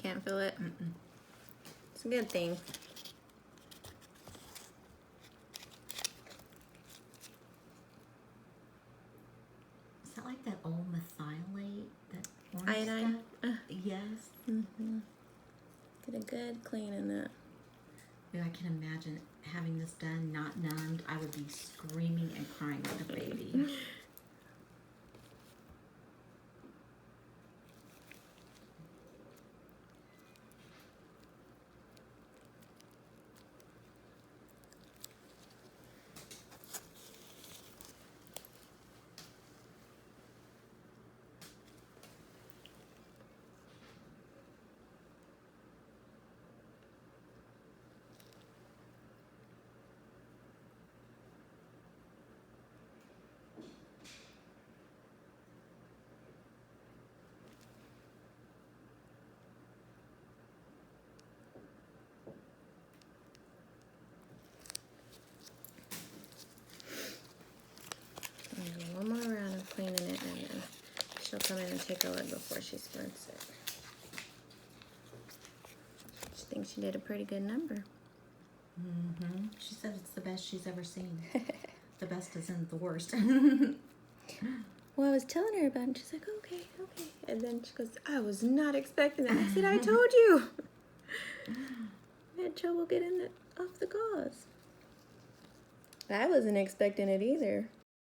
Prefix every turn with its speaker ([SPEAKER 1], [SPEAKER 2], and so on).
[SPEAKER 1] can't feel it. It's a good thing.
[SPEAKER 2] Is that like that old methylate, that orange
[SPEAKER 1] Iodine?
[SPEAKER 2] stuff? Yes.
[SPEAKER 1] Get a good clean in that.
[SPEAKER 2] Yeah, I can imagine having this done, not numbed. I would be screaming and crying like a baby.
[SPEAKER 1] One more round of cleaning it, and then she'll come in and take a look before she splits it. She thinks she did a pretty good number.
[SPEAKER 2] She said it's the best she's ever seen. The best isn't the worst.
[SPEAKER 1] Well, I was telling her about it, and she's like, okay. And then she goes, I was not expecting that. I said, I told you. I had trouble getting it off the gauze. I wasn't expecting it either.